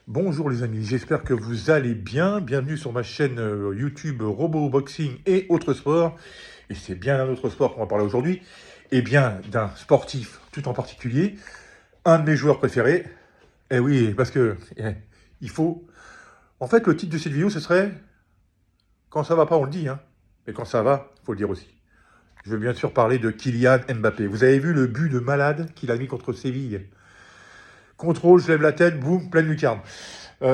Bonjour les amis, j'espère que vous allez bien. Bienvenue sur ma chaîne YouTube Robot Boxing et autres sports. Et c'est bien un autre sport qu'on va parler aujourd'hui. Et bien d'un sportif tout en particulier, un de mes joueurs préférés. Eh oui, parce que il faut... En fait, le titre de cette vidéo, ce serait quand ça va pas, on le dit, hein. Mais quand ça va, il faut le dire aussi. Je veux bien sûr parler de Kylian Mbappé. Vous avez vu le but de malade qu'il a mis contre Séville. Contrôle, je lève la tête, boum, pleine lucarne.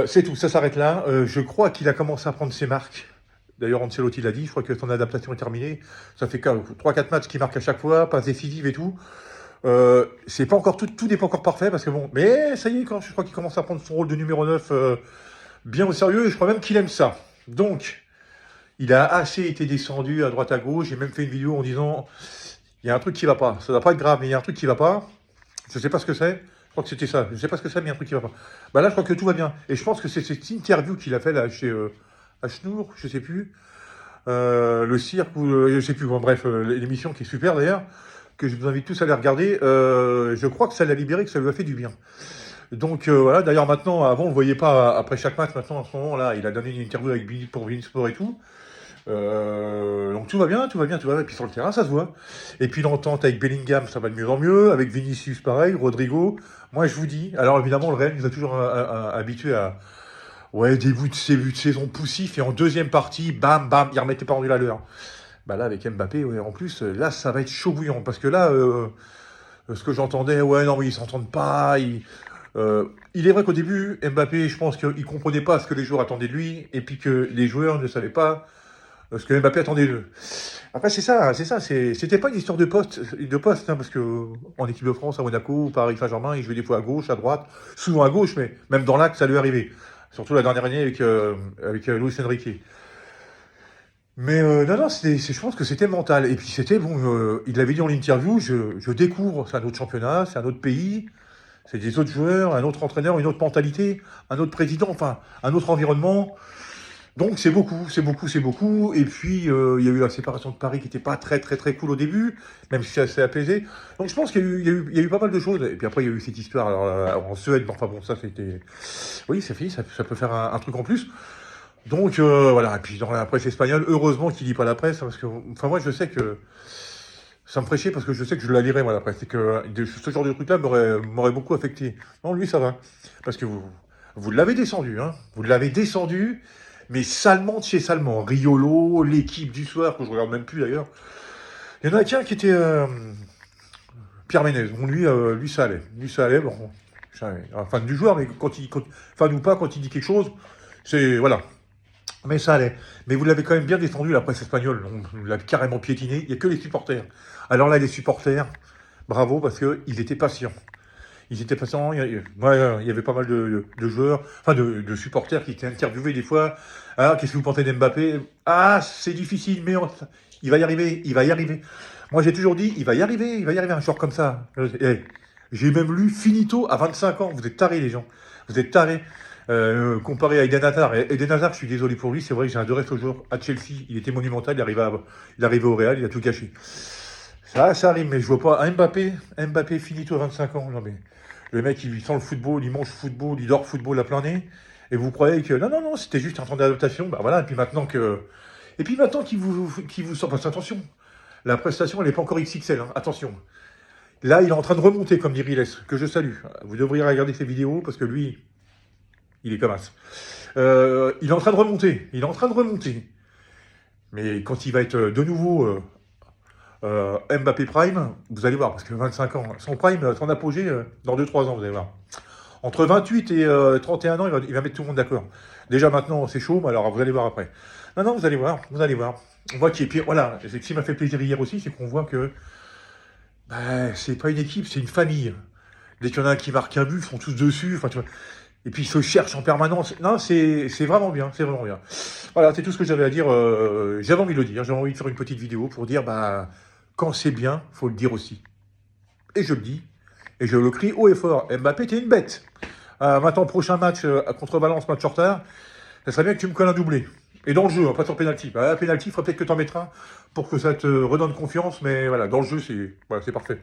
C'est tout, ça s'arrête là. Je crois qu'il a commencé à prendre ses marques. D'ailleurs, Ancelotti l'a dit, je crois que son adaptation est terminée. Ça fait 3-4 matchs qu'il marque à chaque fois, passe décisive et tout. C'est pas encore tout n'est pas encore parfait parce que bon, mais ça y est, je crois qu'il commence à prendre son rôle de numéro 9 bien au sérieux et je crois même qu'il aime ça. Donc, il a assez été descendu à droite à gauche. J'ai même fait une vidéo en disant il y a un truc qui va pas. Ça doit pas être grave, mais il y a un truc qui va pas. Je sais pas ce que c'est. Je crois que c'était ça. Je sais pas ce que c'est, mais il y a un truc qui va pas. Bah là, je crois que tout va bien. Et je pense que c'est cette interview qu'il a fait là chez Ashnour, je sais plus, le cirque ou je sais plus. Bon, bref, l'émission qui est super d'ailleurs, que je vous invite tous à aller regarder. Je crois que ça l'a libéré, que ça lui a fait du bien. Donc voilà. D'ailleurs maintenant, avant on le voyait pas après chaque match. Maintenant, en ce moment là, il a donné une interview avec Billy pour Beansport et tout. Donc tout va bien, tout va bien, tout va bien. Et puis sur le terrain, ça se voit. Et puis l'entente avec Bellingham, ça va de mieux en mieux. Avec Vinicius, pareil. Rodrigo. Moi, je vous dis. Alors évidemment, le Real nous a toujours habitués à des buts de saison poussifs. Et en deuxième partie, bam, bam, ils remettaient pas en à l'heure. Bah là, avec Mbappé, ouais, en plus, là, ça va être chaud bouillant. Parce que là, ce que j'entendais, ouais, non, mais ils s'entendent pas. Il est vrai qu'au début, Mbappé, je pense qu'il comprenait pas ce que les joueurs attendaient de lui. Et puis que les joueurs ne savaient pas ce que Mbappé attendait d'eux. Après, c'était pas une histoire de poste, hein, parce que en équipe de France, à Monaco, Paris Saint-Germain, il jouait des fois à gauche, à droite, souvent à gauche, mais même dans l'axe, ça lui arrivait. Surtout la dernière année avec Luis Enrique. Mais non, non, je pense que c'était mental. Et puis c'était, bon, il l'avait dit en interview, je découvre, c'est un autre championnat, c'est un autre pays, c'est des autres joueurs, un autre entraîneur, une autre mentalité, un autre président, enfin, un autre environnement. Donc c'est beaucoup, c'est beaucoup, c'est beaucoup. Et puis il y a eu la séparation de Paris qui n'était pas très très très cool au début, même si c'est assez apaisé. Donc je pense qu'il y a eu pas mal de choses. Et puis après il y a eu cette histoire en Suède. Enfin bon, ça c'était... Oui, c'est fini, ça peut faire un truc en plus. Donc voilà, et puis dans la presse espagnole, heureusement qu'il lit pas la presse, hein, parce que enfin moi je sais que ça me ferait chier parce que je sais que je la lirais moi la presse. C'est que ce genre de truc-là m'aurait beaucoup affecté. Non, lui ça va. Parce que vous l'avez descendu, hein. Vous l'avez descendu, mais salement de chez salement. Riolo, l'équipe du soir, que je regarde même plus d'ailleurs. Il y en a qu'un qui était Pierre Ménez. Bon, lui ça allait. Lui ça allait. Bon, je suis un fan du joueur, mais fan ou pas, quand il dit quelque chose, c'est voilà. Mais ça allait. Mais vous l'avez quand même bien défendu, la presse espagnole. On l'a carrément piétiné. Il n'y a que les supporters. Alors là, les supporters, bravo, parce qu'ils étaient patients. Ils étaient patients. Il y avait pas mal de joueurs, enfin de supporters qui étaient interviewés des fois. Ah, qu'est-ce que vous pensez d'Mbappé? Ah, c'est difficile, mais il va y arriver, il va y arriver. Moi, j'ai toujours dit, il va y arriver un joueur comme ça. J'ai même lu Finito à 25 ans. Vous êtes tarés, les gens. Vous êtes tarés. Comparé à Eden Hazard. Eden Hazard, je suis désolé pour lui, c'est vrai que j'ai adoré ce joueur à Chelsea. Il était monumental, il arrivait au Real, il a tout gâché. Ça arrive, mais je vois pas. Mbappé finito à 25 ans. Non, mais le mec, il sent le football, il mange football, il dort football à plein nez. Et vous croyez que non, non, non, c'était juste un temps d'adaptation. Bah voilà, et puis maintenant qu'il vous sort, parce que attention, la prestation, elle n'est pas encore XXL, hein, attention. Là, il est en train de remonter, comme dit Riles, que je salue. Vous devriez regarder ses vidéos, parce que lui, il est comme as. Il est en train de remonter. Il est en train de remonter. Mais quand il va être de nouveau Mbappé Prime, vous allez voir, parce que 25 ans, son Prime, son apogée, dans 2-3 ans, vous allez voir. Entre 28 et 31 ans, il va mettre tout le monde d'accord. Déjà maintenant, c'est chaud, mais alors vous allez voir après. Non, non, vous allez voir, vous allez voir. On voit qu'il est pire. Voilà, ce qui m'a fait plaisir hier aussi, c'est qu'on voit que c'est pas une équipe, c'est une famille. Dès qu'il y en a un qui marque un but, ils sont tous dessus. Enfin, tu vois. Et puis ils se cherchent en permanence. Non, c'est vraiment bien, c'est vraiment bien. Voilà, c'est tout ce que j'avais à dire. J'avais envie de le dire, j'avais envie de faire une petite vidéo pour dire, quand c'est bien, faut le dire aussi. Et je le dis, et je le crie haut et fort. Mbappé, t'es une bête. Maintenant, prochain match contre Valence, match en retard, ça serait bien que tu me colles un doublé. Et dans le jeu, hein, pas sur penalty. Penalty, il faudrait peut-être que tu en mettes un pour que ça te redonne confiance, mais voilà, dans le jeu, c'est parfait.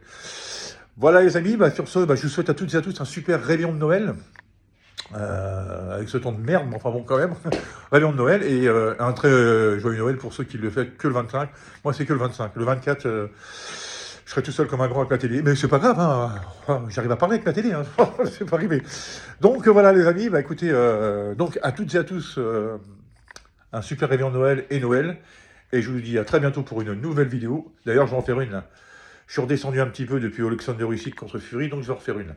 Voilà les amis, sur ce, je vous souhaite à toutes et à tous un super réveillon de Noël. avec ce temps de merde, mais enfin bon, quand même, réveillon de Noël, et un très joyeux Noël pour ceux qui le font que le 25. Moi, c'est que le 25. Le 24, je serai tout seul comme un grand avec la télé, mais c'est pas grave, hein. J'arrive à parler avec la télé, hein. C'est pas arrivé. Donc voilà, les amis, bah écoutez, donc à toutes et à tous, un super réveillon de Noël et Noël, et je vous dis à très bientôt pour une nouvelle vidéo. D'ailleurs, je vais en faire une, là. Je suis redescendu un petit peu depuis Alexander Usyk contre Fury, donc je vais en refaire une.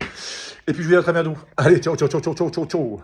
Et puis je vous dis à très bientôt. Allez, ciao, ciao, ciao, ciao, ciao, ciao, ciao.